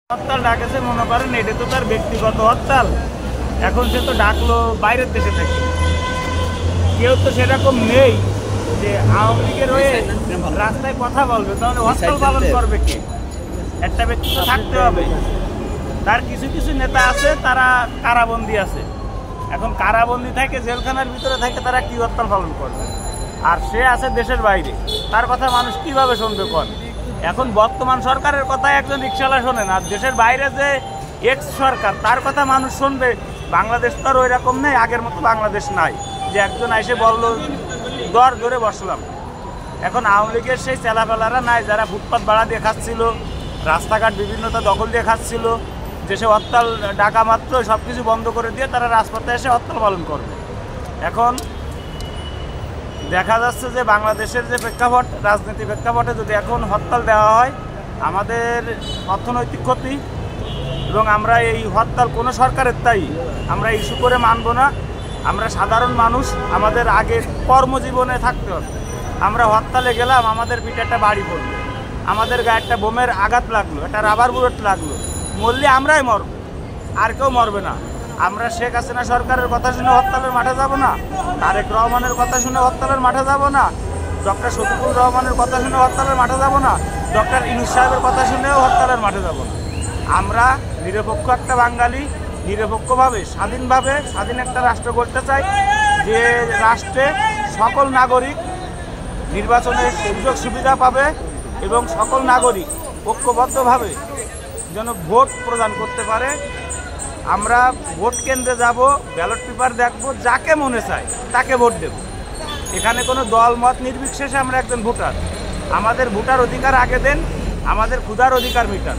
হরতাল ডাকেছে মনে করেন এটা তো তার ব্যক্তিগত হরতাল। এখন সে তো ডাকলো বাইরের দেশে থেকে, কেউ তো সেরকম নেই যে আওয়ামী লীগের হয়ে রাস্তায় কথা বলবে, তাহলে হরতাল পালন করবে কে? একটা ব্যক্তি তো থাকতে হবে। তার কিছু কিছু নেতা আছে তারা কারাবন্দী আছে, এখন কারাবন্দী থাকে জেলখানার ভিতরে থাকে, তারা কি হরতাল পালন করবে? আর সে আছে দেশের বাইরে, তার কথা মানুষ কিভাবে শুনবে? এখন বর্তমান সরকারের কথা একজন রিক্সাওয়ালা শোনে না, দেশের বাইরে যে এক্স সরকার তার কথা মানুষ শুনবে। বাংলাদেশ তো আর ওই রকম নেই, আগের মতো বাংলাদেশ নাই যে একজন এসে বলল দর ধরে বসলাম। এখন আওয়ামী লীগের সেই চেলাপেলারা নাই যারা ফুটপাত ভাড়া দিয়ে খাচ্ছিল, রাস্তাঘাট বিভিন্নতা দখল দিয়ে খাচ্ছিল, দেশে হরতাল ডাকা মাত্র সব কিছু বন্ধ করে দিয়ে তারা রাজপথে এসে হরতাল পালন করবে। এখন দেখা যাচ্ছে যে বাংলাদেশের যে প্রেক্ষাপট, রাজনীতি প্রেক্ষাপটে যদি এখন হরতাল দেওয়া হয় আমাদের অর্থনৈতিক ক্ষতি, এবং আমরা এই হরতাল কোনো সরকারের তাই আমরা ইস্যু করে মানব না। আমরা সাধারণ মানুষ, আমাদের আগে কর্মজীবনে থাকতে হবে। আমরা হরতালে গেলাম, আমাদের পিঠে একটা বাড়ি পড়লো, আমাদের গায়ে একটা বোমের আঘাত লাগলো, একটা রাবার বুলেট লাগলো, মরলে আমরাই মরব, আর কেউ মরবে না। আমরা শেখ হাসিনা সরকারের কথা শুনে হরতালের মাঠে যাব না, তারেক রহমানের কথা শুনে হরতালের মাঠে যাব না, ডক্টর শফিকুর রহমানের কথা শুনে হরতালের মাঠে যাব না, ডক্টর ইউনূস সাহেবের কথা শুনেও হরতালের মাঠে যাব না। আমরা নিরপেক্ষ একটা বাঙালি, নিরপেক্ষভাবে স্বাধীনভাবে স্বাধীন একটা রাষ্ট্র করতে চাই, যে রাষ্ট্রে সকল নাগরিক নির্বাচনের সুযোগ সুবিধা পাবে এবং সকল নাগরিক ঐক্যবদ্ধভাবে যেন ভোট প্রদান করতে পারে। আমরা ভোট কেন্দ্রে যাব, ব্যালট পেপার দেখব, যাকে মনে চায় তাকে ভোট দেব। এখানে কোনো দল মত নির্বিশেষে আমরা একজন ভোটার। আমাদের ভোটার অধিকার আগে দেন, আমাদের ক্ষুধার অধিকার মিটান।